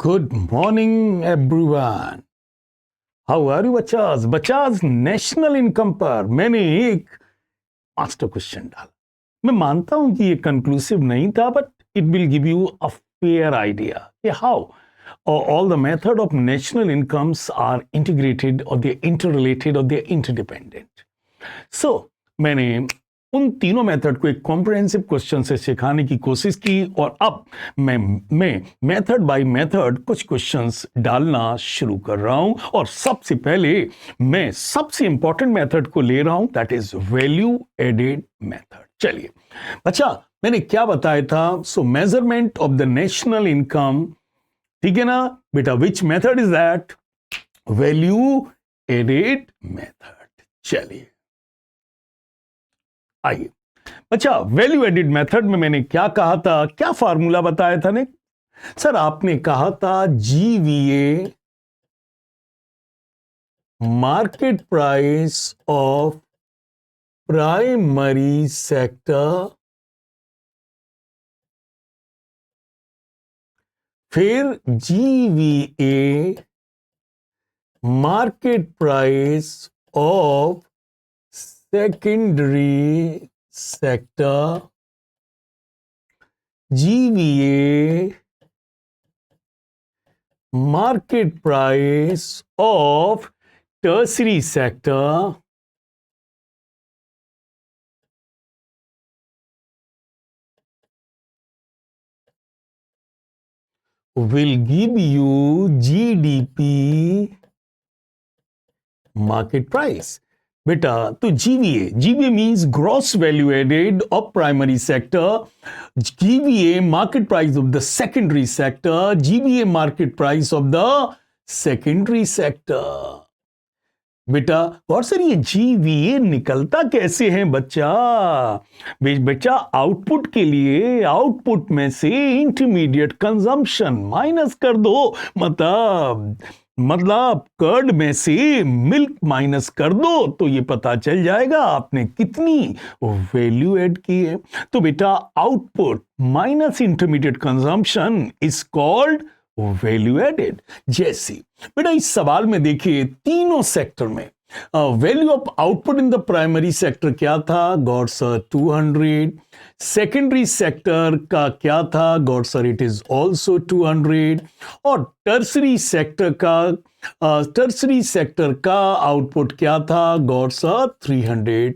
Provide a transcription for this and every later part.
Good morning, everyone. How are you, बच्चास? बच्चास national income पर मैंने एक मास्टर क्वेश्चन डाला. मैं मानता हूं कि ये कंक्लूसिव नहीं था, but it will give you a fair idea कि how all the method of national incomes are integrated or they're interrelated or they're interdependent. So, मैंने उन तीनों मेथड को एक कॉम्प्रिहेंसिव क्वेश्चन से सिखाने की कोशिश की और अब मैं मेथड बाय मेथड कुछ क्वेश्चंस डालना शुरू कर रहा हूं. और सबसे पहले मैं सबसे इंपॉर्टेंट मेथड को ले रहा हूं, that is value added method. चलिए बच्चा, मैंने क्या बताया था? So measurement of the national income, ठीक है ना बेटा? Which method is that? Value added method. चलिए आइए अच्छा, वैल्यू एडेड मेथड में मैंने क्या कहा था, क्या फार्मूला बताया था ने? सर आपने कहा था GVA market price of primary sector, फिर GVA market price of secondary sector, GVA market price of tertiary sector, will give you GDP market price. बेटा तो GVA means gross value added of primary sector, GVA market price of the secondary sector, GVA market price of the secondary sector. बेटा और sir ये GVA निकलता कैसे है बच्चा? बच्चा आउटपुट के लिए आउटपुट में से इंटरमीडिएट कंजम्पशन माइनस कर दो, मतलब कर्ड में से मिल्क माइनस कर दो तो ये पता चल जाएगा आपने कितनी वैल्यू ऐड की है. तो बेटा output minus intermediate consumption is called value added. जैसे बेटा इस सवाल में देखिए तीनों सेक्टर में value of output in the primary sector क्या था? God sir 200. सेकेंडरी सेक्टर का क्या था? God sir it is also 200. और टर्सरी सेक्टर का आउटपुट क्या था? God sir 300.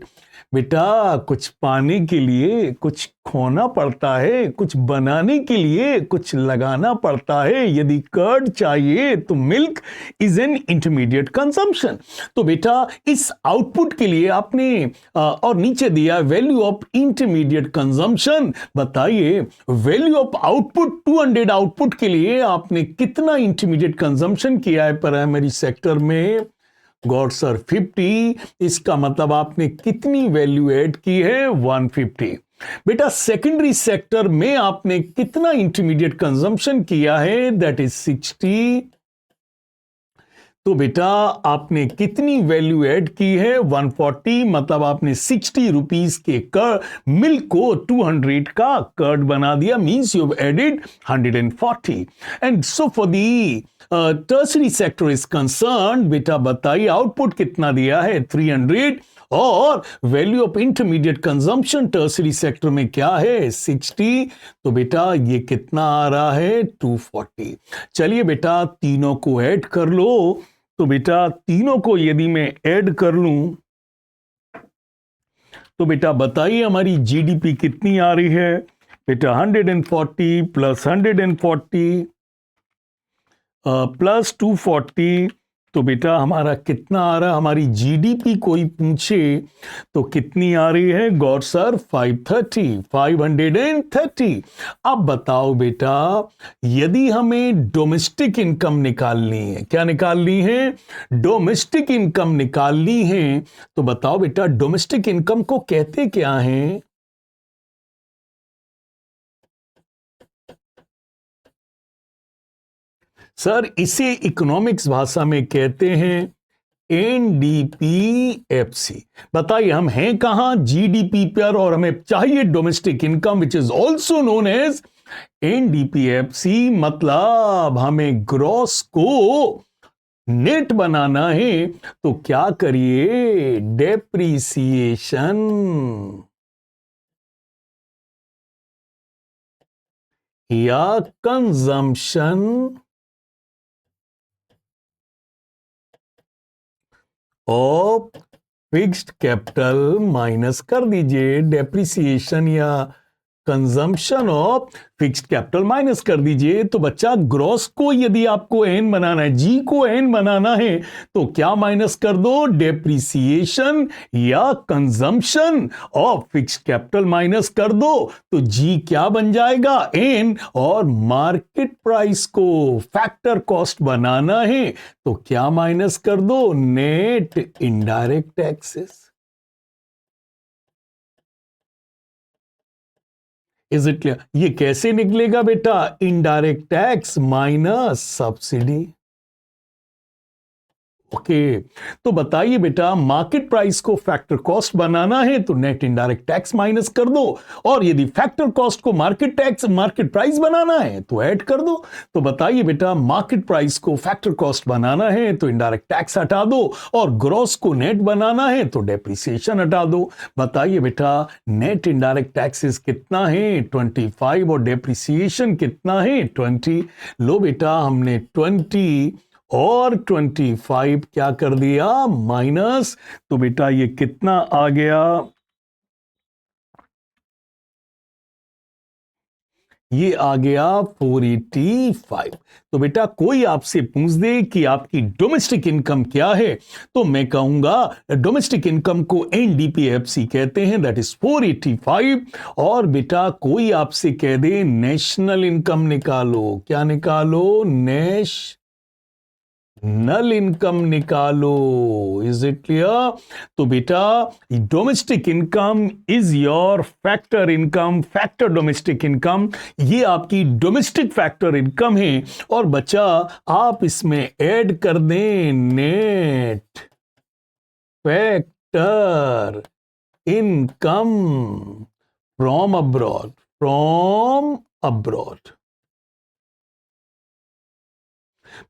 बेटा कुछ पाने के लिए कुछ खोना पड़ता है, कुछ बनाने के लिए कुछ लगाना पड़ता है. यदि कर्ड चाहिए तो milk is an intermediate consumption. तो बेटा इस आउटपुट के लिए आपने और नीचे दिया वैल्यू ऑफ इंटरमीडिएट कंजम्पशन. बताइए वैल्यू ऑफ आउटपुट 200 आउटपुट के लिए आपने कितना इंटरमीडिएट कंजम्पशन किया है प्राइमरी सेक्टर में? God sir 50. इसका मतलब आपने कितनी वैल्यू ऐड की है? 150. बेटा सेकेंडरी सेक्टर में आपने कितना इंटरमीडिएट कंजम्पशन किया है? That is 60. तो बेटा आपने कितनी वैल्यू ऐड की है? 140. मतलब आपने 60 रुपीस के मिल्क को 200 का कर्ड बना दिया, means you have added 140. And so for the tertiary sector is concern, बेटा बताइए आउटपुट कितना दिया है? 300. और value of intermediate consumption tertiary sector में क्या है? 60. तो बेटा ये कितना आ रहा है? 240. चलिए बेटा तीनों को ऐड कर लो. तो बेटा तीनों को यदि मैं ऐड कर लूं तो बेटा बताइए हमारी जीडीपी कितनी आ रही है? बेटा 140 प्लस 140 प्लस 240. तो बेटा हमारा कितना आ रहा है? हमारी जीडीपी कोई पूछे तो कितनी आ रही है? God sir 530. अब बताओ बेटा यदि हमें डोमेस्टिक इनकम निकालनी है, क्या निकालनी है? डोमेस्टिक इनकम निकालनी है. तो बताओ बेटा डोमेस्टिक इनकम को कहते क्या हैं? सर इसे इकोनॉमिक्स भाषा में कहते हैं NDPFC. बताइए हम हैं कहां? जीडीपी पर, और हमें चाहिए domestic income which is also known as NDPFC मतलब हमें ग्रॉस को नेट बनाना है, तो क्या करिए, डेप्रीसिएशन या consumption of fixed capital minus कर दीजिए, डेप्रिसिएशन या consumption of fixed capital minus कर दीजिए। तो बच्चा ग्रॉस को यदि आपको एन बनाना है, जी को एन बनाना है, तो क्या माइनस कर दो, डेप्रिसिएशन या consumption of fixed capital minus कर दो। तो जी क्या बन जाएगा, एन, और मार्केट प्राइस को फैक्टर कॉस्ट बनाना है, तो क्या माइनस कर दो, net indirect taxes. Is it clear? ये कैसे निकलेगा बेटा, indirect tax minus subsidy. Okay, तो बताइए बेटा, मार्केट प्राइस को फैक्टर कॉस्ट बनाना है तो नेट इनडायरेक्ट टैक्स माइनस कर दो, और यदि फैक्टर कॉस्ट को मार्केट प्राइस बनाना है तो ऐड कर दो। तो बताइए बेटा, मार्केट प्राइस को फैक्टर कॉस्ट बनाना है तो इनडायरेक्ट टैक्स हटा दो, और ग्रॉस को नेट बनाना है तो डेप्रिसिएशन हटा दो। बताइए बेटा, नेट इनडायरेक्ट टैक्सेस कितना है, 25, और डेप्रिसिएशन कितना है, 20। लो बेटा, हमने 20 और 25 क्या कर दिया, माइनस। तो बेटा ये कितना आ गया, ये आ गया 485। तो बेटा कोई आपसे पूछ दे कि आपकी डोमेस्टिक इनकम क्या है, तो मैं कहूंगा डोमेस्टिक इनकम को एनडीपीएफसी कहते हैं, दैट इज 485। और बेटा कोई आपसे कह दे नेशनल इनकम निकालो, क्या निकालो, नल इनकम निकालो। Is it clear? तो बेटा domestic income is your factor income, factor domestic income, ये आपकी डोमेस्टिक फैक्टर इनकम है। और बच्चा आप इसमें ऐड कर दें net factor income from abroad, from abroad.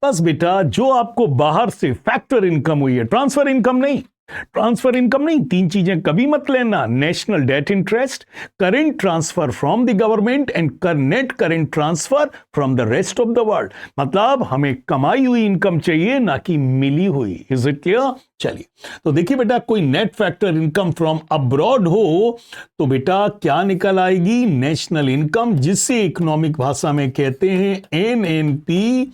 बस बेटा जो आपको बाहर से फैक्टर इनकम हुई है, ट्रांसफर इनकम नहीं, ट्रांसफर इनकम नहीं, तीन चीजें कभी मत लेना, national debt interest, current transfer from the government and net current transfer from the rest of the world. मतलब हमें कमाई हुई इनकम चाहिए, ना कि मिली हुई। Is it clear? चलिए, तो देखिए बेटा, कोई net factor income from abroad हो तो बेटा क्या निकल आएगी, नेशनल इनकम, जिससे इकोनॉमिक भाषा में कहते हैं एनएनपी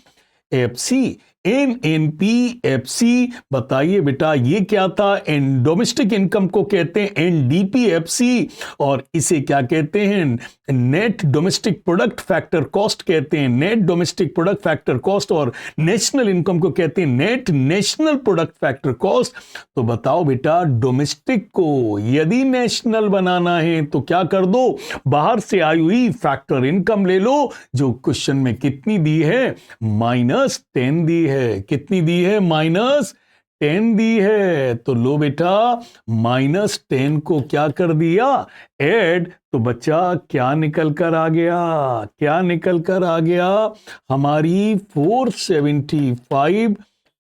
एफसी। एनएनपीएफसी, बताइए बेटा ये क्या था, डोमेस्टिक इनकम को कहते हैं एनडीपीएफसी, और इसे क्या कहते हैं, net domestic product factor cost कहते हैं, net domestic product factor cost. और नेशनल इनकम को कहते हैं net national product factor cost. तो बताओ बेटा, डोमेस्टिक को यदि नेशनल बनाना है तो क्या कर दो, बाहर से आई हुई फैक्टर इनकम ले लो, जो क्वेश्चन में कितनी दी है, -10 दी है। कितनी दी है, -10 दी है। तो लो बेटा, -10 को क्या कर दिया, ऐड। तो बच्चा क्या निकल कर आ गया, क्या निकल कर आ गया, हमारी 475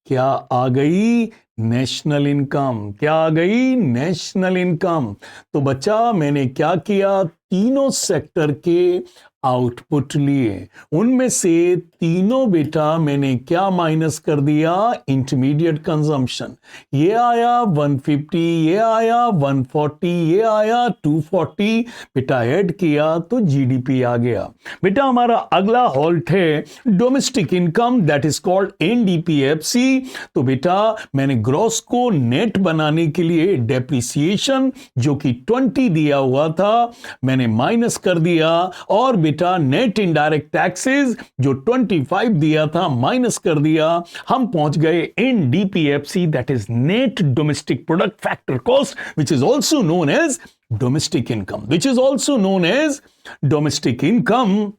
क्या आ गई, नेशनल इनकम। क्या आ गई, नेशनल इनकम। तो बच्चा मैंने क्या किया, तीनों सेक्टर के आउटपुट लिए, उनमें से तीनों बेटा मैंने क्या माइनस कर दिया, इंटरमीडिएट कंजम्पशन। ये आया 150, ये आया 140, ये आया 240, बेटा ऐड किया तो जीडीपी आ गया। बेटा हमारा अगला हॉल्ट है domestic income, that is called NDPFC. तो बेटा मैंने ग्रॉस को नेट बनाने के लिए डेप्रिसिएशन जो कि 20 दिया हुआ था, मैंने माइनस कर दिया, और बेटा नेट इनडायरेक्ट टैक्सेस जो 25 दिया था माइनस कर दिया। हम पहुंच गए NDPFC, that is net domestic product factor cost, which is also known as domestic income, which is also known as domestic income.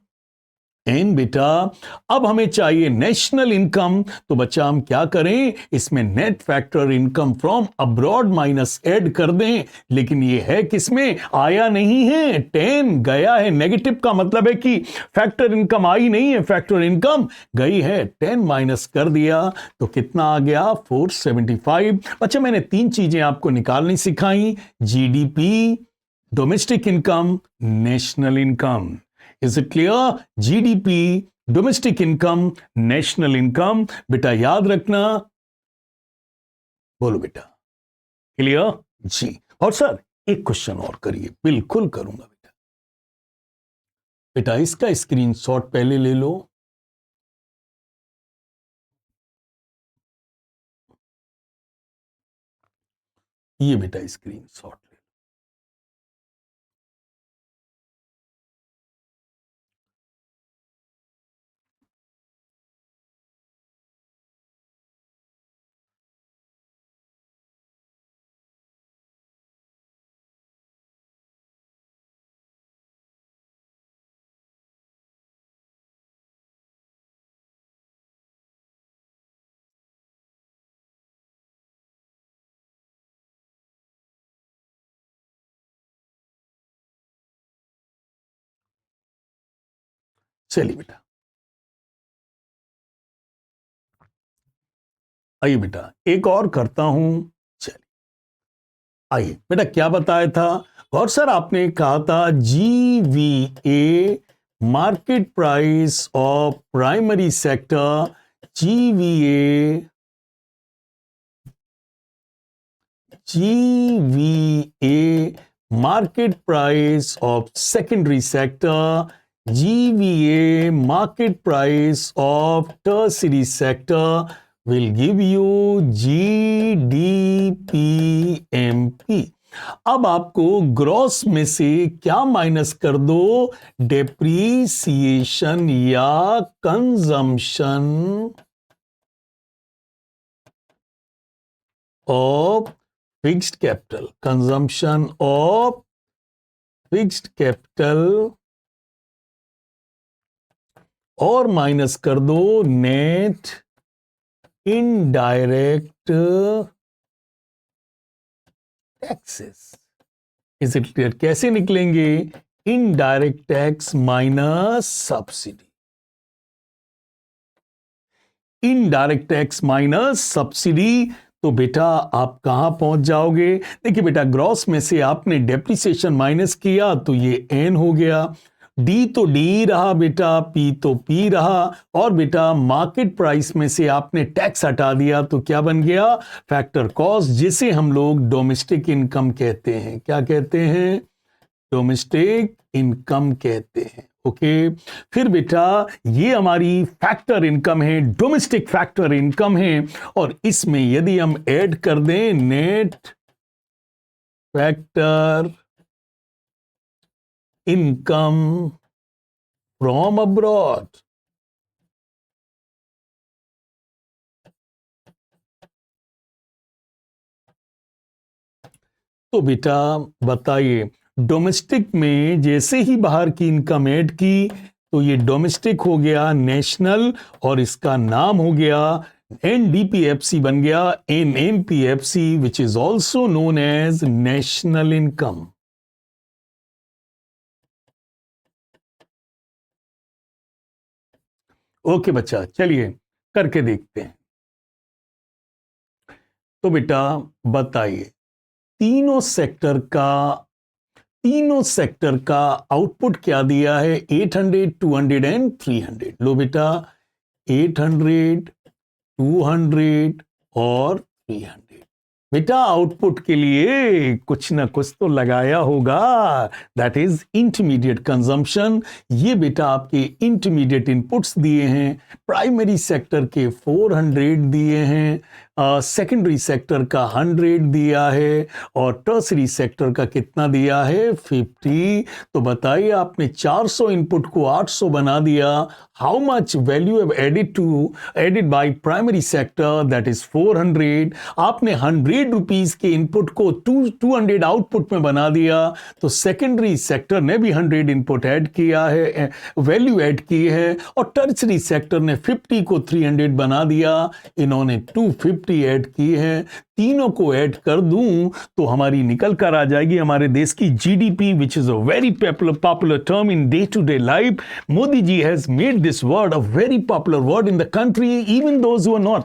And बेटा, अब हमें चाहिए नेशनल इनकम, तो बच्चा हम क्या करें, इसमें net factor income from abroad minus add कर दें, लेकिन ये है किसमें, आया नहीं है, 10 गया है, नेगेटिव का मतलब है कि फैक्टर इनकम आई नहीं है, फैक्टर इनकम गई है, 10 माइनस कर दिया तो कितना आ गया, 475। बच्चा मैंने 3 चीजें आपको निकालनी सिखाई, GDP, domestic income, national income. Is it clear, GDP, domestic income, national income, बेटा याद रखना, बोलो बेटा, क्लियर जी। और सर एक क्वेश्चन और करिए, बिल्कुल करूंगा बेटा। बेटा इसका स्क्रीनशॉट पहले ले लो, ये बेटा स्क्रीनशॉट ले लो। चलिए बेटा, आइए बेटा एक और करता हूं। चलिए आइए बेटा, क्या बताया था, और सर आपने कहा था GVA, market price of primary sector, GVA, GVA, market price of secondary sector, GVA, market price of tertiary sector will give you GDPMP। अब आपको ग्रॉस में से क्या माइनस कर दो, डेप्रीसिएशन या consumption of fixed capital, consumption of fixed capital, और minus कर दो net indirect taxes. Is it clear, कैसे निकलेंगे, indirect tax minus subsidy, indirect tax minus subsidy. तो बेटा आप कहां पहुंच जाओगे, देखिए बेटा ग्रॉस में से आपने डेप्रिसिएशन माइनस किया तो ये एन हो गया, डी तो डी रहा बेटा, पी तो पी रहा, और बेटा मार्केट प्राइस में से आपने टैक्स हटा दिया तो क्या बन गया, फैक्टर कॉस्ट, जिसे हम लोग डोमेस्टिक इनकम कहते हैं। क्या कहते हैं, डोमेस्टिक इनकम कहते हैं। ओके फिर बेटा ये हमारी फैक्टर इनकम है, डोमेस्टिक फैक्टर इनकम है, और इसमें यदि हम ऐड कर दें net factor income from abroad, तो बेटा बताइए, डोमेस्टिक में जैसे ही बाहर की इनकम ऐड की तो ये डोमेस्टिक हो गया नेशनल, और इसका नाम हो गया एनडीपीएफसी बन गया NNPFC, which is also known as national income. Okay बच्चा, चलिए करके देखते हैं। तो बेटा बताइए, तीनों सेक्टर का आउटपुट क्या दिया है, 800, 200 एंड 300। लो बेटा 800, 200 और 300। बेटा आउटपुट के लिए कुछ ना कुछ तो लगाया होगा, दैट इज इंटरमीडिएट कंजम्पशन। ये बेटा आपके इंटरमीडिएट इनपुट्स दिए हैं, प्राइमरी सेक्टर के 400 दिए हैं, सेकेंडरी सेक्टर का 100 दिया है, और टर्सरी सेक्टर का कितना दिया है, 50। तो बताइए आपने 400 इनपुट को 800 बना दिया, how much value have added by primary sector, that is 400. आपने 100 रुपीस के इनपुट को 200 आउटपुट में बना दिया, तो सेकेंडरी सेक्टर ने भी 100 इनपुट ऐड किया है, वैल्यू ऐड की है, और टर्शरी सेक्टर ने 50 को 300 बना दिया, इन्होंने 250 ऐड की है। तीनों को ऐड कर दूं तो हमारी निकल कर आ जाएगी हमारे देश की GDP, which is a very popular term in day to day life. Modi ji has made this word a very popular word in the country, even those who are not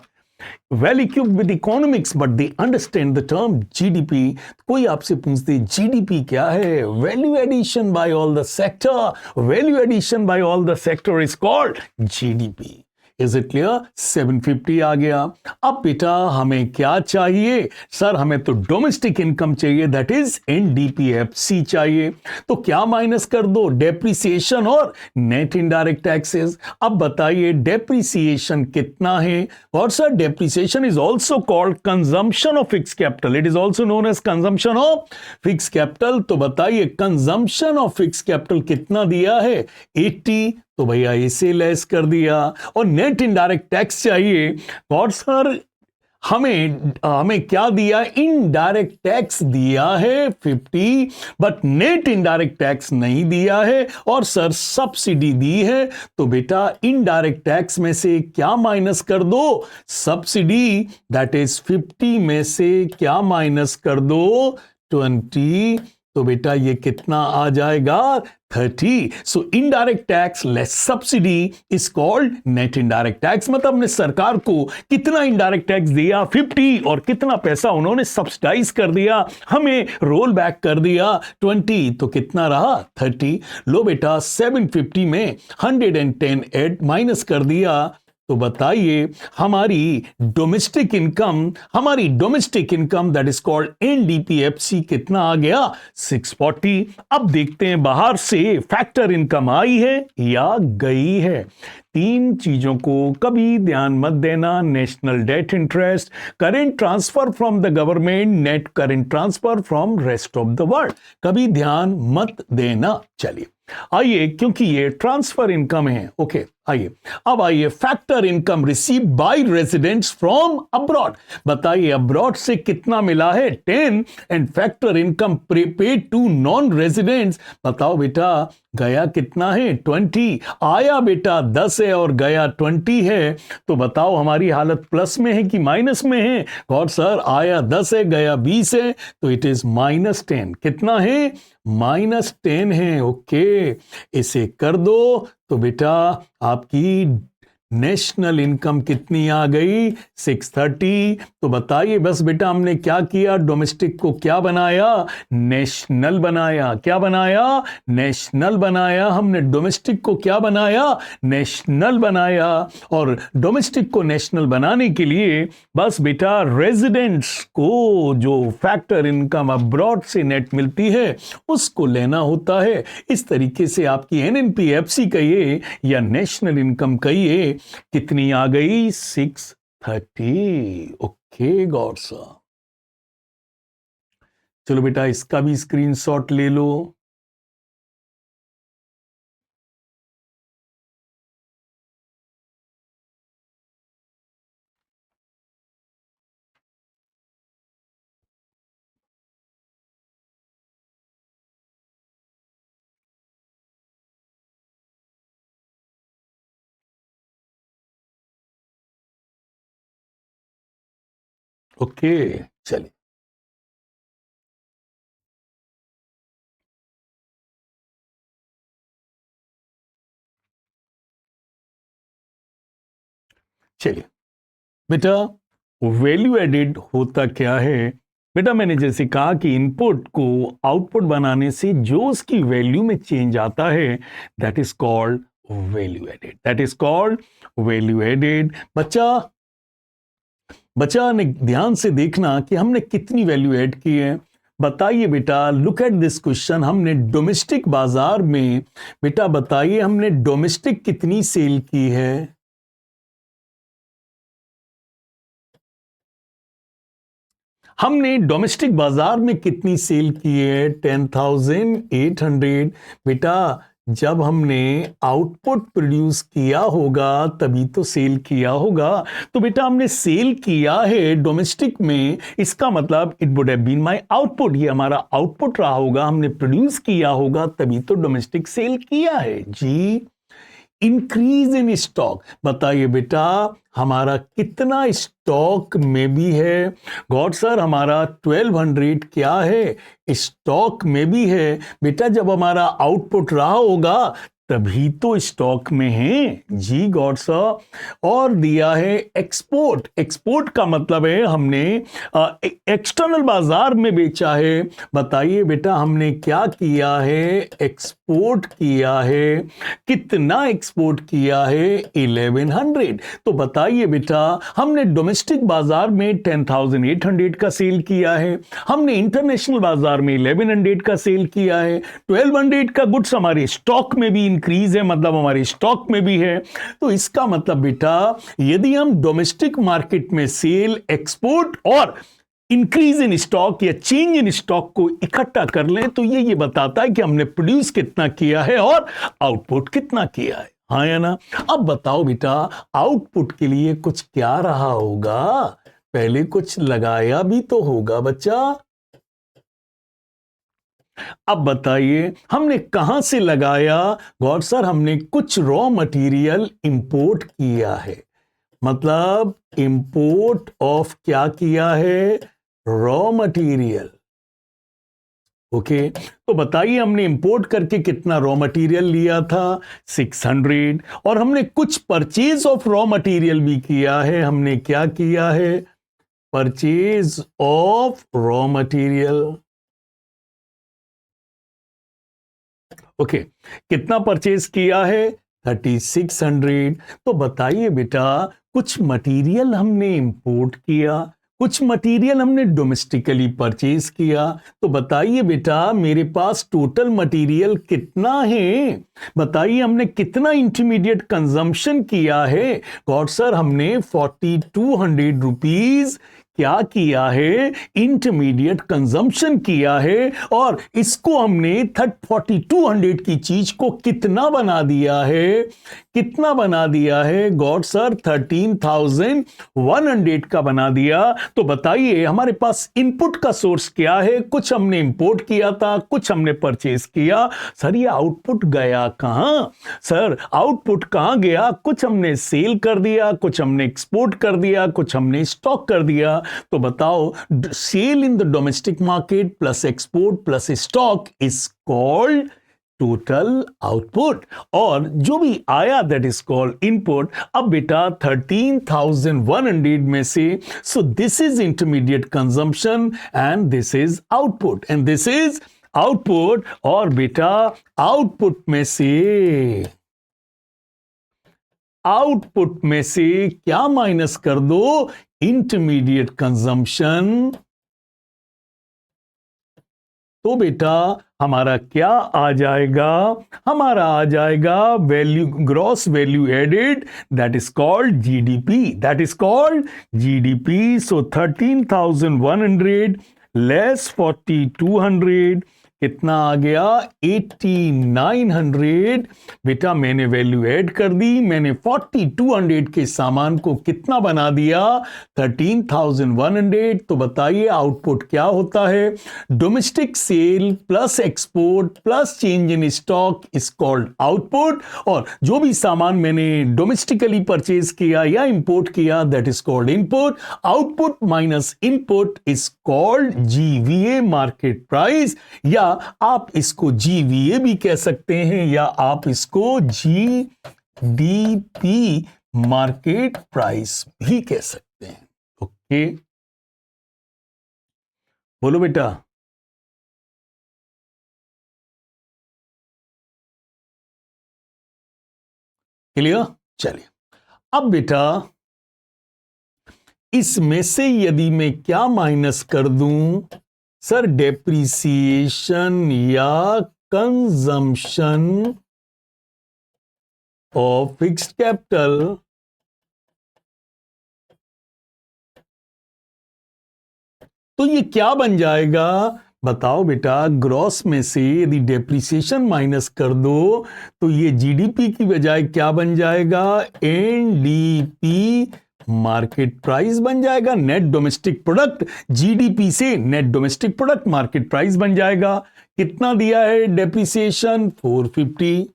well equipped with economics but they understand the term GDP। कोई आपसे पूछते GDP क्या है? Value addition by all the sector, value addition by all the sector is called GDP। Is it clear? 750 आ गया। अब बेटा हमें क्या चाहिए? सर हमें तो डोमेस्टिक इनकम चाहिए, दैट इज एनडीपीएफसी चाहिए। तो क्या माइनस कर दो? डेप्रिसिएशन और नेट इनडायरेक्ट टैक्सेस। अब बताइए डेप्रिसिएशन कितना है? और sir depreciation is also called consumption of fix capital, it is also known as consumption of fix capital. तो बताइए कंजम्पशन ऑफ फिक्स कैपिटल कितना दिया है? 80, तो भैया इसे लेस कर दिया। और नेट इनडायरेक्ट टैक्स चाहिए, और सर हमें क्या दिया? इनडायरेक्ट टैक्स दिया है 50, बट नेट इनडायरेक्ट टैक्स नहीं दिया है, और सर सब्सिडी दी है। तो बेटा इनडायरेक्ट टैक्स में से क्या माइनस कर दो? सब्सिडी, दैट इज 50 में से क्या माइनस कर दो? 20। तो बेटा ये कितना आ जाएगा? 30। सो indirect tax less subsidy is called net indirect tax. मतलब हमने सरकार को कितना इनडायरेक्ट टैक्स दिया? 50, और कितना पैसा उन्होंने सब्सिडाइज कर दिया, हमें रोल बैक कर दिया 20। तो कितना रहा? 30। लो बेटा 750 में 110 ऐड माइनस कर दिया, तो बताइए हमारी domestic income that is called NDPFC कितना आ गया? 640। अब देखते हैं बाहर से फैक्टर इनकम आई है या गई है। तीन चीजों को कभी ध्यान मत देना, national debt interest, current transfer from the government, net current transfer from rest of the world, कभी ध्यान मत देना। चलिए आइए, क्योंकि ये ट्रांसफर इनकम है, ओके आइए अब आइए factor income receive by residents from abroad. बताइए अब्रॉड से कितना मिला है? 10। And factor income paid to non residents, बताओ बेटा गया कितना है? 20। आया बेटा 10 है और गया 20 है, तो बताओ हमारी हालत प्लस में है कि माइनस में है? और सर आया 10 है, गया 20 है, तो इट इज -10। कितना है? -10 है। ओके इसे कर दो, तो बेटा आपकी नेशनल इनकम कितनी आ गई? 630। तो बताइए बस बेटा हमने क्या किया? डोमेस्टिक को क्या बनाया? नेशनल बनाया। क्या बनाया? नेशनल बनाया। हमने डोमेस्टिक को क्या बनाया? नेशनल बनाया। और डोमेस्टिक को नेशनल बनाने के लिए बस बेटा रेजिडेंट्स को जो फैक्टर इनकम अब्रॉड से नेट मिलती है उसको लेना होता है। इस तरीके से आपकी एनएनपीएफसी कहिए या नेशनल इनकम कहिए कितनी आ गई? 630। ओके गॉड सर, चलो बेटा इसका भी स्क्रीनशॉट ले लो। ओके चलिए चलिए बेटा वैल्यू एडेड होता क्या है? बेटा मैंने जैसे कहा कि इनपुट को आउटपुट बनाने से जो उसकी वैल्यू में चेंज आता है that is called value added, that is called value added. बच्चा ने ध्यान से देखना कि हमने कितनी वैल्यू ऐड की है। बताइए बेटा, लुक एट दिस क्वेश्चन। हमने डोमेस्टिक बाजार में बेटा बताइए हमने डोमेस्टिक कितनी सेल की है? हमने डोमेस्टिक बाजार में कितनी सेल की है? 10,800। बेटा जब हमने आउटपुट प्रोड्यूस किया होगा तभी तो सेल किया होगा। तो बेटा हमने सेल किया है डोमेस्टिक में, इसका मतलब it would have been my output, ये हमारा आउटपुट रहा होगा, हमने प्रोड्यूस किया होगा तभी तो डोमेस्टिक सेल किया है जी। इंक्रीज इन स्टॉक, बताइए बेटा हमारा कितना स्टॉक में भी है। गॉड सर हमारा 1200 क्या है, स्टॉक में भी है। बेटा जब हमारा आउटपुट रहा होगा तभी तो स्टॉक में है जी गॉड सर। और दिया है एक्सपोर्ट, एक्सपोर्ट का मतलब है हमने एक्सटर्नल बाजार में बेचा है। बताइए बेटा हमने क्या किया है, एक्सपोर्ट किया है। कितना एक्सपोर्ट किया है, 1100। तो बताइए बेटा हमने डोमेस्टिक बाजार में 10,800 का सेल किया है, हमने इंटरनेशनल बाजार में 1100 का सेल किया है। 1200 का गुड्स हमारे स्टॉक में भी इंक्रीज है, मतलब हमारे स्टॉक में भी है। तो इसका मतलब बेटा यदि हम डोमेस्टिक मार्केट में सेल, एक्सपोर्ट और इंक्रीज इन स्टॉक या चेंज इन स्टॉक को इकट्ठा कर लें तो ये बताता है कि हमने प्रोड्यूस कितना किया है और आउटपुट कितना किया है, हाँ या ना। अब बताओ बेटा आउटपुट के लिए कुछ क्या रहा होगा, पहले कुछ लगाया भी तो होगा बच्चा। अब बताइए हमने कहां से लगाया, गौर सर हमने कुछ रॉ मटेरियल इंपोर्ट किया है, मतलब इंपोर्ट ऑफ क्या किया है, रॉ मटेरियल। ओके तो बताइए हमने इंपोर्ट करके कितना रॉ मटेरियल लिया था, 600। और हमने कुछ परचेज ऑफ रॉ मटेरियल भी किया है, हमने क्या किया है, purchase of raw material. Okay कितना परचेज किया है, 3600। तो बताइए बेटा कुछ मटेरियल हमने इंपोर्ट किया, कुछ मटेरियल हमने डोमेस्टिकली परचेज किया। तो बताइए बेटा मेरे पास टोटल मटेरियल कितना है, बताइए हमने कितना इंटरमीडिएट कंजम्पशन किया है। गॉड सर हमने 4200 रुपीज क्या किया है, इंटरमीडिएट कंजम्पशन किया है। और इसको हमने 4200 की चीज को कितना बना दिया है, कितना बना दिया है गॉड सर, 13,100 का बना दिया। तो बताइए हमारे पास इनपुट का सोर्स क्या है, कुछ हमने इंपोर्ट किया था, कुछ हमने परचेज किया। सर ये आउटपुट गया कहां, सर आउटपुट कहां गया, कुछ हमने सेल कर दिया, कुछ हमने एक्सपोर्ट कर दिया, कुछ हमने स्टॉक कर दिया। तो बताओ sale in the domestic market plus export plus stock is called total output, और जो भी आया दैट इज कॉल्ड इनपुट। अब बेटा 13,100 में से, so this is intermediate consumption and this is output and this is output. और बेटा आउटपुट में क्या माइनस कर दो, इंटरमीडिएट कंजम्पशन। तो बेटा हमारा क्या आ जाएगा, हमारा आ जाएगा value, gross value added, that is called GDP, that is called GDP. So 13,100 less 4200 कितना आ गया, 8900। बेटा मैंने वैल्यू ऐड कर दी, मैंने 4200 के सामान को कितना बना दिया, 13,100। तो बताइए आउटपुट क्या होता है, domestic sale plus export plus change in stock is called output. और जो भी सामान मैंने डोमेस्टिकली परचेज किया या इंपोर्ट किया that is called input. Output minus input is called GVA market price, या आप इसको जीवीए भी कह सकते हैं, या आप इसको जीडीपी मार्केट प्राइस भी कह सकते हैं। ओके बोलो बेटा, क्लियर। चलिए अब बेटा इसमें से यदि मैं क्या माइनस कर दूं, सर डेप्रिसिएशन या कंजम्पशन ऑफ फिक्स्ड कैपिटल, तो ये क्या बन जाएगा बताओ बेटा, ग्रॉस में से यदि डेप्रिसिएशन माइनस कर दो तो ये जीडीपी की बजाय क्या बन जाएगा? एनडीपी मार्केट प्राइस बन जाएगा। नेट डोमेस्टिक प्रोडक्ट, जीडीपी से net domestic product market price बन जाएगा। कितना दिया है डेप्रिसिएशन? 450।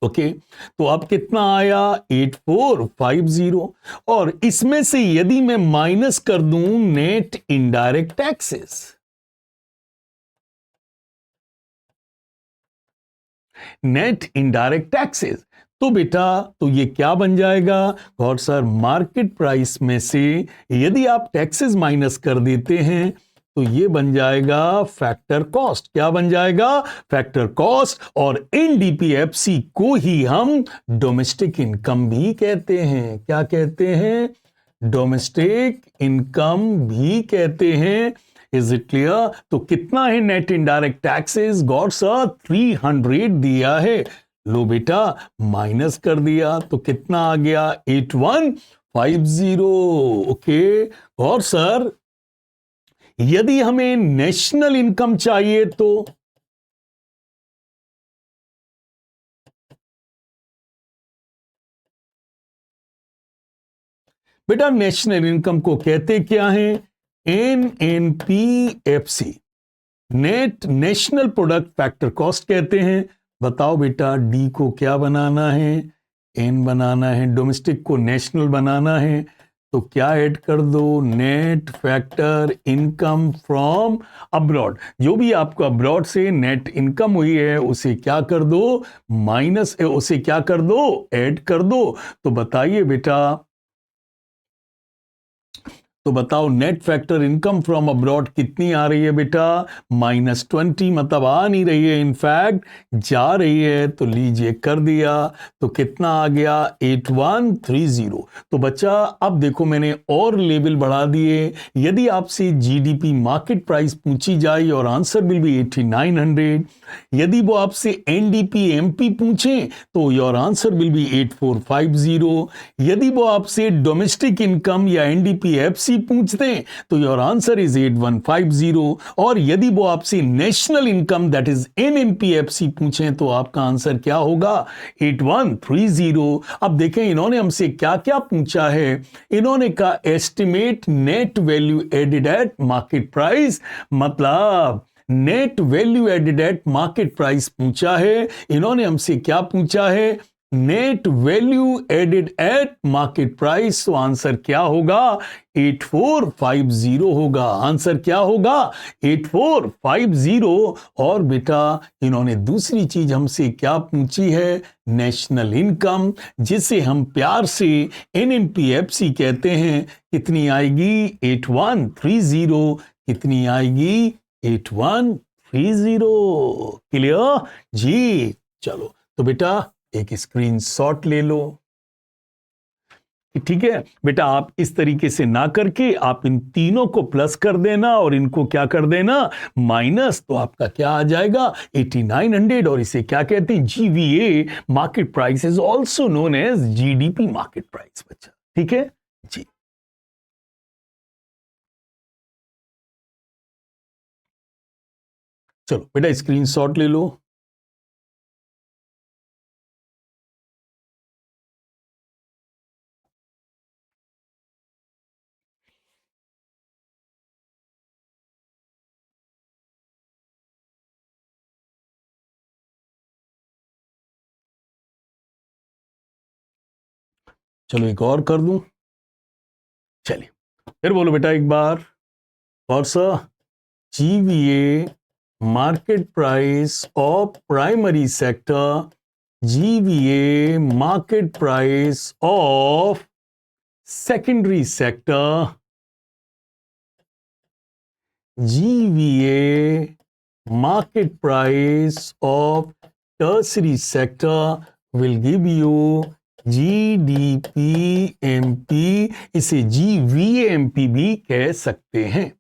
ओके, तो अब कितना आया? 8450। और इसमें से यदि मैं माइनस कर दूं net indirect taxes, net indirect taxes, तो बेटा तो ये क्या बन जाएगा? और सर, मार्केट प्राइस में से यदि आप टैक्सेस माइनस कर देते हैं तो ये बन जाएगा फैक्टर कॉस्ट। क्या बन जाएगा? Factor cost. और एनडीपीएफसी को ही हम डोमेस्टिक इनकम भी कहते हैं। क्या कहते हैं? डोमेस्टिक इनकम भी कहते हैं। Is it clear? तो कितना है net indirect taxes? God sir 300 दिया है। लो बेटा, माइनस कर दिया तो कितना आ गया? 8150। ओके, और सर यदि हमें नेशनल इनकम चाहिए तो बेटा नेशनल इनकम को कहते क्या है? NNPFC, net national product factor cost कहते हैं। बताओ बेटा, डी को क्या बनाना है? एन बनाना है। डोमेस्टिक को नेशनल बनाना है तो क्या ऐड कर दो? Net factor income from abroad. जो भी आपको अब्रॉड से नेट इनकम हुई है उसे क्या कर दो? माइनस, उसे क्या कर दो? ऐड कर दो। तो बताइए बेटा, तो बताओ net factor income from abroad कितनी आ रही है बेटा? -20। मतलब आ नहीं रही है, इनफैक्ट जा रही है। तो लीजिए, कर दिया तो कितना आ गया? 8130। तो बच्चा अब देखो, मैंने और लेवल बढ़ा दिए। यदि आपसे जीडीपी मार्केट प्राइस पूछी जाए और आंसर विल बी 8900। यदि वो आपसे एनडीपी एमपी पूछे तो योर आंसर विल बी 8450। यदि वो आपसे डोमेस्टिक इनकम या एनडीपी एफसी पूछते हैं तो योर आंसर इज 8150। और यदि वो आपसे नेशनल इनकम दैट इज एनएनपीएफसी पूछें तो आपका आंसर क्या होगा? 8130। अब देखें इन्होंने हमसे क्या क्या पूछा है। इन्होंने कहा estimate net value added at market price, मतलब net value added at market price पूछा है। इन्होंने हमसे क्या पूछा है? Net value added at market price. तो आंसर क्या होगा? 8450 होगा। आंसर क्या होगा? 8450। और बेटा इन्होंने दूसरी चीज हमसे क्या पूछी है? नेशनल इनकम, जिसे हम प्यार से एनएनपीएफसी कहते हैं। कितनी आएगी? 8130। कितनी आएगी? 8130। क्लियर जी? चलो तो बेटा एक स्क्रीनशॉट ले लो। ठीक है बेटा, आप इस तरीके से ना करके आप इन तीनों को प्लस कर देना और इनको क्या कर देना? माइनस। तो आपका क्या आ जाएगा? 8900। और इसे क्या कहते हैं? GVA market price is also known as GDP market price. बच्चा ठीक है जी। चलो बेटा स्क्रीनशॉट ले लो। चलो एक और कर दूं। चलिए फिर बोलो बेटा एक बार और सा। GVA market price of primary sector, GVA market price of secondary sector, GVA market price of tertiary sector will give you GDPMP। इसे GVAMP भी कह सकते हैं।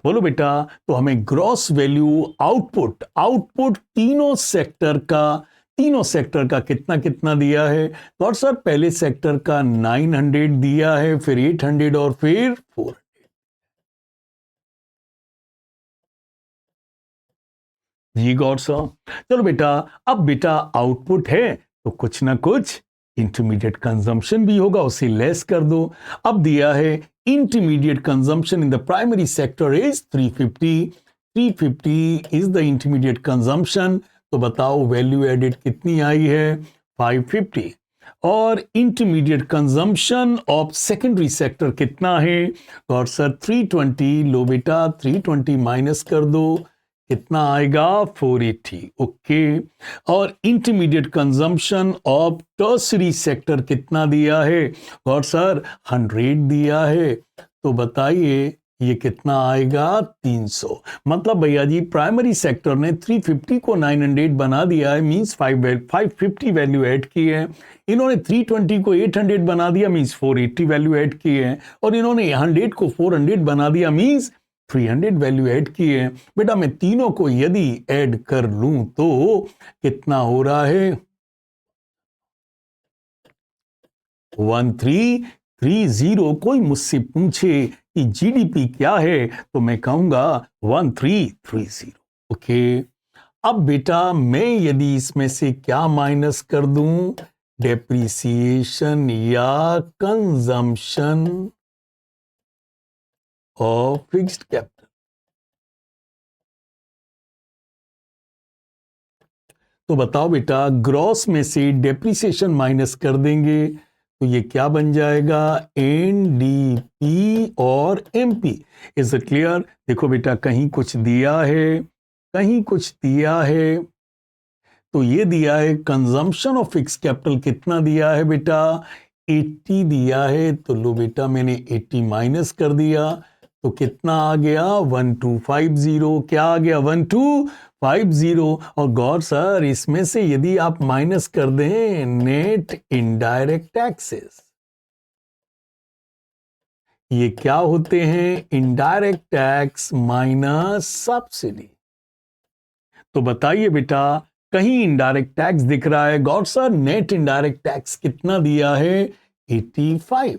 बोलो बेटा, तो हमें ग्रॉस वैल्यू आउटपुट, आउटपुट तीनों सेक्टर का कितना कितना दिया है? तो सर पहले सेक्टर का 900 दिया है, फिर 800 और फिर 400। जी गौर साहब। चलो बेटा, अब बेटा आउटपुट है तो कुछ ना कुछ इंटरमीडिएट कंजम्पशन भी होगा, उसे लेस कर दो। अब दिया है intermediate consumption in the primary sector is 350। 350 is the intermediate consumption. तो बताओ वैल्यू एडेड कितनी आई है? 550। और intermediate consumption of secondary sector कितना है? और सर 320। लो बेटा 320 माइनस कर दो, कितना आएगा? 480। ओके। और intermediate consumption of tertiary sector कितना दिया है? और सर 100 दिया है। तो बताइए ये कितना आएगा? 300। मतलब भैया जी प्राइमरी सेक्टर ने 350 को 900 बना दिया है, मींस 550 वैल्यू ऐड की है। इन्होंने 320 को 800 बना दिया, मींस 480 वैल्यू ऐड की है। और इन्होंने 100 को 400 बना दिया, मींस 300 वैल्यू ऐड की है। बेटा मैं तीनों को यदि ऐड कर लूं तो कितना हो रहा है? 1330। कोई मुझसे पूछे कि जीडीपी क्या है तो मैं कहूंगा 1330। ओके। अब बेटा मैं यदि इसमें से क्या माइनस कर दूं? डेप्रिसिएशन या कंजम्पशन ऑफ फिक्स्ड कैपिटल। तो बताओ बेटा, ग्रॉस में से डेप्रिसिएशन माइनस कर देंगे तो ये क्या बन जाएगा? एनडीपी और एमपी। Is it clear? देखो बेटा कहीं कुछ दिया है, कहीं कुछ दिया है। तो ये दिया है कंजम्पशन ऑफ फिक्स कैपिटल कितना दिया है बेटा? 80 दिया है। तो लो बेटा मैंने 80 माइनस कर दिया तो कितना आ गया? 1250। क्या आ गया? 1250। और गौर सर इसमें से यदि आप माइनस कर दें नेट इनडायरेक्ट टैक्सेस, ये क्या होते हैं? Indirect tax minus subsidy. तो बताइए बेटा कहीं इनडायरेक्ट टैक्स दिख रहा है? गौर सर नेट इनडायरेक्ट टैक्स कितना दिया है? 85।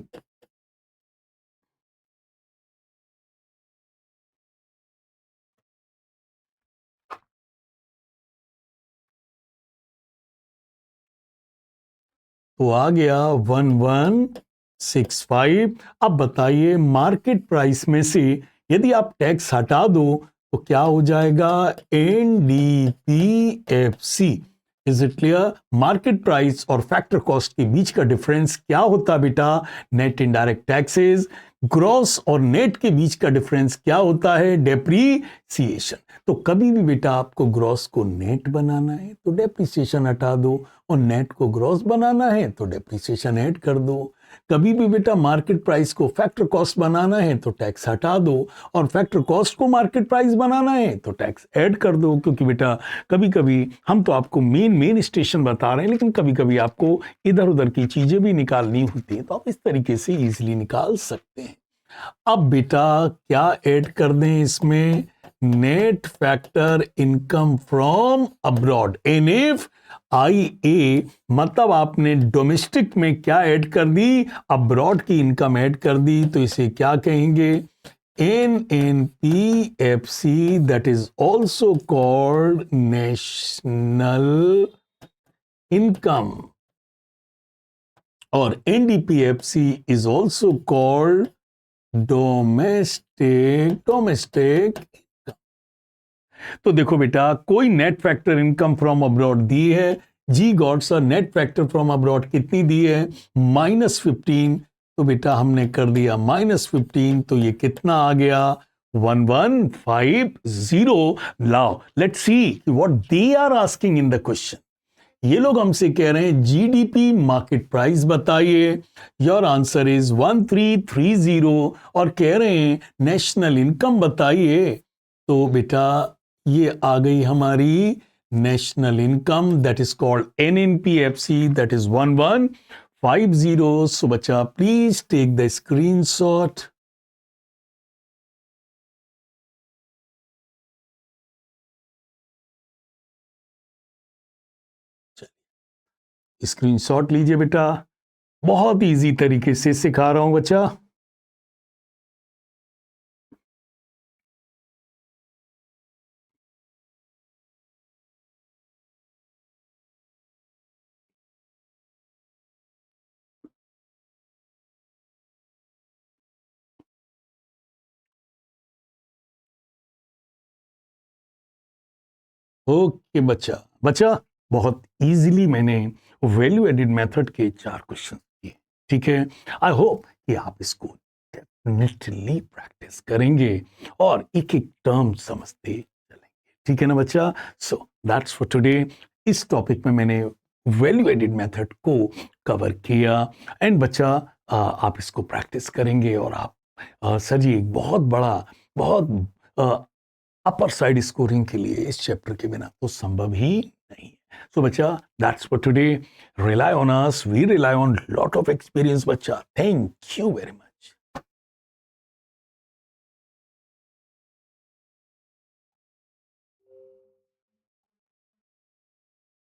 तो आ गया 1165। अब बताइए मार्केट प्राइस में से यदि आप टैक्स हटा दो तो क्या हो जाएगा? NDPFC. Is it clear? Market price और फैक्टर कॉस्ट के बीच का डिफरेंस क्या होता बेटा? Net indirect taxes. ग्रॉस और नेट के बीच का डिफरेंस क्या होता है? डेप्रीसिएशन। तो कभी भी बेटा आपको ग्रॉस को नेट बनाना है तो डेप्रीसिएशन हटा दो, और नेट को ग्रॉस बनाना है तो डेप्रिसिएशन ऐड कर दो। कभी भी बेटा मार्केट प्राइस को फैक्टर कॉस्ट बनाना है तो टैक्स हटा दो, और फैक्टर कॉस्ट को मार्केट प्राइस बनाना है तो टैक्स ऐड कर दो। क्योंकि बेटा कभी कभी हम तो आपको मेन स्टेशन बता रहे हैं, लेकिन कभी कभी आपको इधर उधर की चीजें भी निकालनी होती है, तो आप इस तरीके से इजीली निकाल सकते हैं। अब बेटा क्या ऐड कर दें इसमें? Net factor income from abroad, N F I A. मतलब आपने डोमेस्टिक में क्या ऐड कर दी? अब्रॉड की इनकम ऐड कर दी। तो इसे क्या कहेंगे? NNPFC, that is also called national income, और NDPFC is also called domestic. तो देखो बेटा कोई net factor income from abroad दी है। जी गॉड sir net factor from abroad कितनी दी है? -15। तो बेटा हमने कर दिया -15। तो ये कितना आ गया? 1150। लाओ let's see what they are asking in the question. ये लोग हमसे कह रहे हैं जीडीपी मार्केट प्राइस बताइए। Your answer is 1330। और कह रहे हैं नेशनल इनकम बताइए। तो बेटा ये आ गई हमारी national income, that is called NNPFC, that is 1150। So बच्चा please take the screenshot. Screenshot लीजिए बेटा, बहुत इजी तरीके से सिखा रहा हूं बच्चा। ओके बच्चा, बच्चा बहुत इजीली मैंने वैल्यू एडिड मेथड के 4 क्वेश्चन किए, ठीक है। आई होप कि आप इसको डेफिनेटली प्रैक्टिस करेंगे और एक एक टर्म समझते चलेंगे, ठीक है ना बच्चा। So that's for today. इस टॉपिक में मैंने वैल्यू एडिड मेथड को कवर किया एंड बच्चा आप इसको प्रैक्टिस करेंगे और आप सर जी एक बहुत बड़ा, बहुत अपर साइड स्कोरिंग के लिए इस चैप्टर के बिना तो संभव ही नहीं। सो बच्चा that's for today. Rely on us, we rely on lot of experience बच्चा। Thank you very much.